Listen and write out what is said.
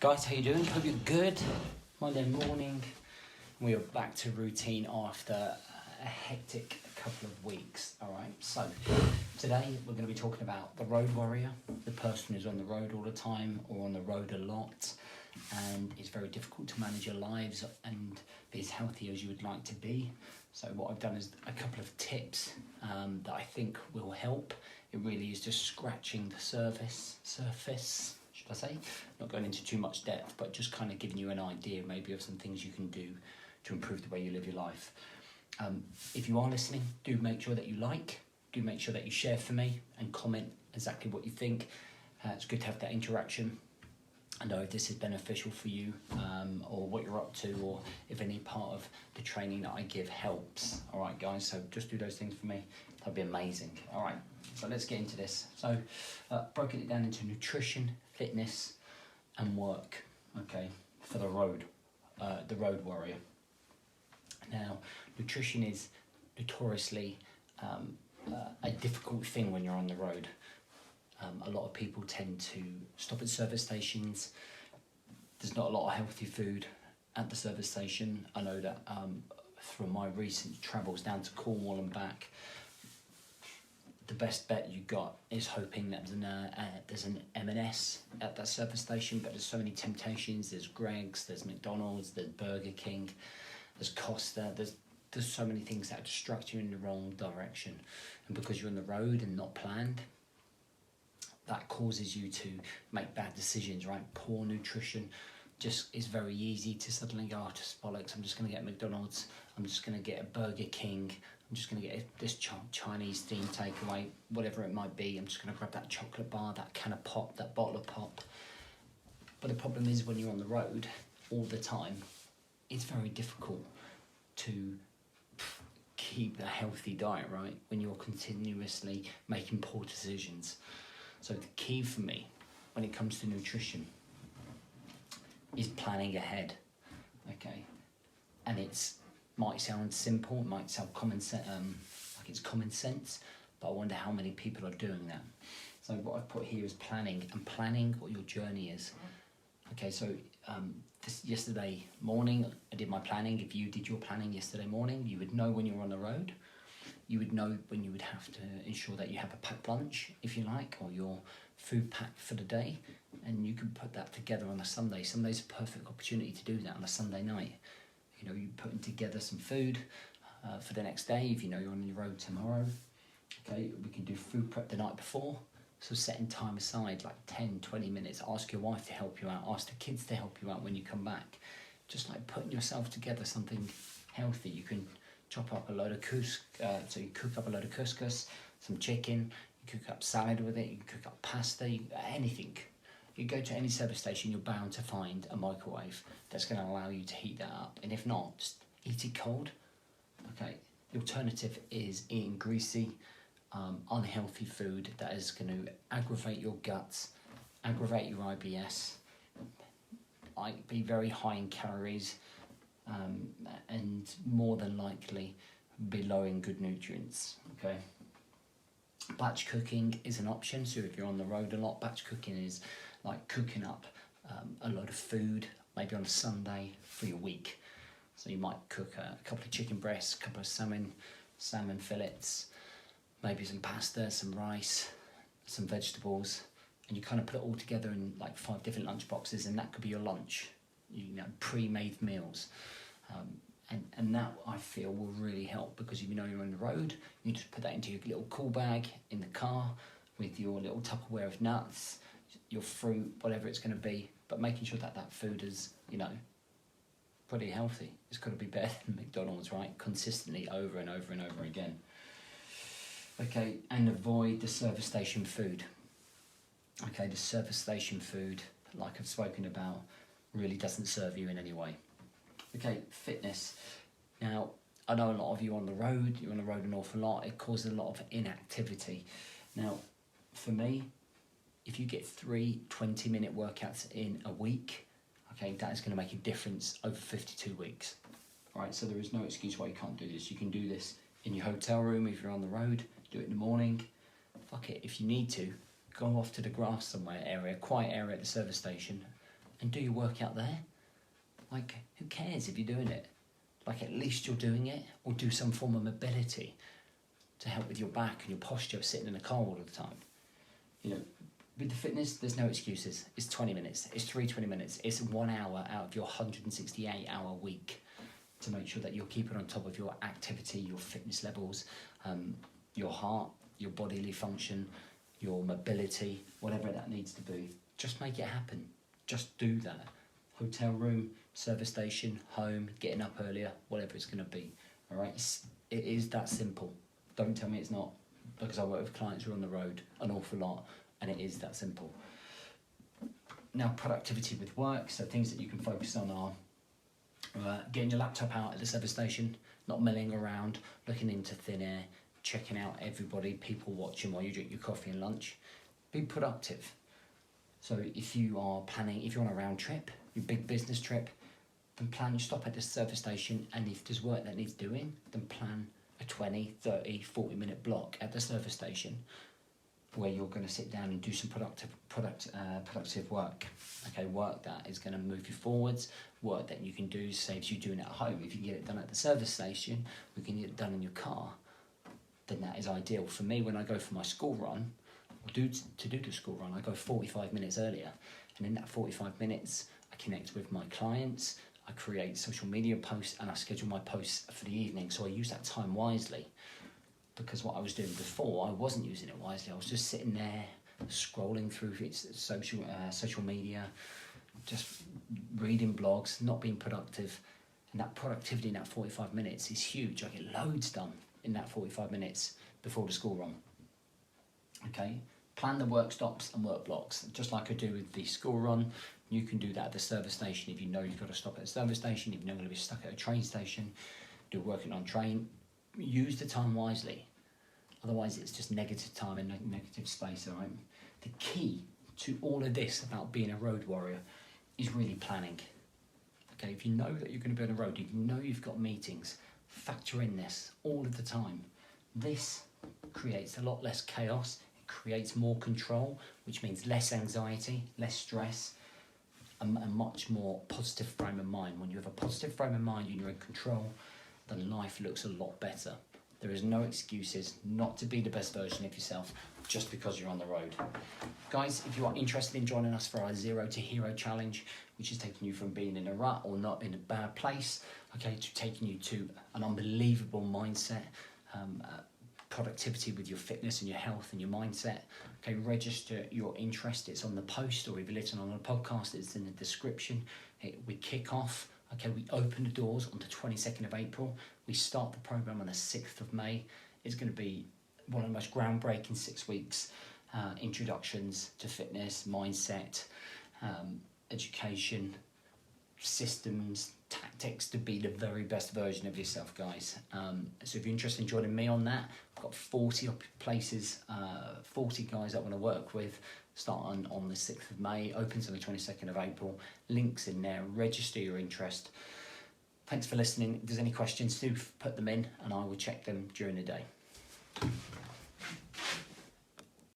Guys, how you doing? Hope you're good. Monday morning. We are back to routine after a hectic couple of weeks. Alright, so today we're going to be talking about the road warrior, the person who's on the road all the time or on the road a lot, and it's very difficult to manage your lives and be as healthy as you would like to be. So what I've done is a couple of tips that I think will help. It really is just scratching the surface, should I say? Not going into too much depth, but just kind of giving you an idea maybe of some things you can do to improve the way you live your life. If you are listening, do make sure that you like, do make sure that you share for me and comment exactly what you think. It's good to have that interaction. I know if this is beneficial for you or what you're up to, or if any part of the training that I give helps. All right, guys, so just do those things for me. That'd be amazing. All right, so let's get into this. So broken it down into nutrition, fitness and work, okay, for the road warrior. Now, nutrition is notoriously a difficult thing when you're on the road. A lot of people tend to stop at service stations. There's not a lot of healthy food at the service station. I know that through my recent travels down to Cornwall and back, the best bet you got is hoping that there's an M&S at that service station, but there's so many temptations. There's Greggs, there's McDonald's, there's Burger King, there's Costa, there's so many things that distract you in the wrong direction. And because you're on the road and not planned, that causes you to make bad decisions, right? Poor nutrition just is very easy to suddenly go, to bollocks, I'm just going to get McDonald's, I'm just going to get a Burger King, I'm just going to get this Chinese themed takeaway, whatever it might be. I'm just going to grab that chocolate bar, that can of pop, that bottle of pop. But the problem is when you're on the road all the time, it's very difficult to keep a healthy diet, right? When you're continuously making poor decisions. So the key for me when it comes to nutrition is planning ahead, okay? And might sound simple, it might sound common sense, like it's common sense, but I wonder how many people are doing that. So what I've put here is planning, and planning what your journey is. Okay, so yesterday morning I did my planning. If you did your planning yesterday morning, you would know when you're on the road. You would know when you would have to ensure that you have a packed lunch, if you like, or your food packed for the day, and you can put that together on a Sunday. Sunday's a perfect opportunity to do that on a Sunday night. You know, you're putting together some food for the next day if you know you're on your road tomorrow. Okay, we can do food prep the night before. So setting time aside, like 10, 20 minutes, ask your wife to help you out, ask the kids to help you out when you come back. Just like putting yourself together something healthy. You can chop up a load of so you cook up a load of couscous, some chicken, you cook up salad with it, you can cook up pasta, anything. You go to any service station, you're bound to find a microwave that's going to allow you to heat that up. And if not, just eat it cold. Okay. The alternative is eating greasy, unhealthy food that is going to aggravate your guts, aggravate your IBS, be very high in calories, and more than likely be low in good nutrients. Okay. Batch cooking is an option. So if you're on the road a lot, batch cooking is like cooking up a lot of food, maybe on a Sunday for your week. So you might cook a couple of chicken breasts, a couple of salmon fillets, maybe some pasta, some rice, some vegetables, and you kind of put it all together in like 5 different lunch boxes, and that could be your lunch, pre-made meals. And that, I feel, will really help, because if you know you're on the road, you just put that into your little cool bag in the car with your little Tupperware of nuts, your fruit, whatever it's going to be, but making sure that food is, pretty healthy. It's got to be better than McDonald's, right? Consistently over and over and over again. Okay, and avoid the service station food. Okay, the service station food, like I've spoken about, really doesn't serve you in any way. Okay, fitness. Now, I know a lot of you on the road, you're on the road an awful lot, it causes a lot of inactivity. Now, for me, if you get 3 20-minute workouts in a week, okay, that is going to make a difference over 52 weeks. All right, so there is no excuse why you can't do this. You can do this in your hotel room if you're on the road, do it in the morning. Fuck it, if you need to, go off to the grass somewhere area, quiet area at the service station, and do your workout there. Like, who cares if you're doing it? Like, at least you're doing it, or do some form of mobility to help with your back and your posture of sitting in a car all the time. You know, with the fitness, there's no excuses. It's 20 minutes, it's 20 minutes, it's 1 hour out of your 168-hour week to make sure that you're keeping on top of your activity, your fitness levels, your heart, your bodily function, your mobility, whatever that needs to be. Just make it happen. Just do that. Hotel room, service station, home, getting up earlier, whatever it's going to be. All right, it is that simple. Don't tell me it's not, because I work with clients who are on the road an awful lot, and it is that simple. Now, productivity with work, so things that you can focus on are getting your laptop out at the service station, not milling around, looking into thin air, checking out everybody, people watching while you drink your coffee and lunch. Be productive. So if you are planning, if you're on a round trip, your big business trip, then plan your stop at the service station, and if there's work that needs doing, then plan a 20, 30, 40 minute block at the service station where you're going to sit down and do some productive work. Okay, work that is going to move you forwards, work that you can do saves you doing it at home. If you can get it done at the service station, we can get it done in your car, then that is ideal. For me, when I go for my school run, to do the school run, I go 45 minutes earlier, and in that 45 minutes, I connect with my clients, I create social media posts, and I schedule my posts for the evening. So I use that time wisely, because what I was doing before, I wasn't using it wisely. I was just sitting there scrolling through social media, just reading blogs, not being productive. And that productivity in that 45 minutes is huge. I get loads done in that 45 minutes before the school run. Okay, plan the work stops and work blocks, just like I do with the school run. You can do that at the service station if you know you've got to stop at a service station, if you're not going to be stuck at a train station, do working on train. Use the time wisely, otherwise it's just negative time and negative space. All right. The key to all of this about being a road warrior is really planning. Okay, if you know that you're going to be on the road, if you know you've got meetings, factor in this all of the time. This creates a lot less chaos, it creates more control, which means less anxiety, less stress, and a much more positive frame of mind. When you have a positive frame of mind and you're in control, then life looks a lot better. There is no excuses not to be the best version of yourself just because you're on the road. Guys, if you are interested in joining us for our Zero to Hero Challenge, which is taking you from being in a rut or not in a bad place, okay, to taking you to an unbelievable mindset, productivity with your fitness and your health and your mindset, okay, register your interest. It's on the post, or if you're listening on the podcast, it's in the description. We kick off. Okay, we open the doors on the 22nd of April. We start the program on the 6th of May. It's going to be one of the most groundbreaking 6 weeks. Introductions to fitness, mindset, education, systems, tactics to be the very best version of yourself, guys. So if you're interested in joining me on that, I've got 40 places, 40 guys I want to work with. Starting on the 6th of May, opens on the 22nd of April. Links in there, register your interest. Thanks for listening. If there's any questions, do put them in and I will check them during the day.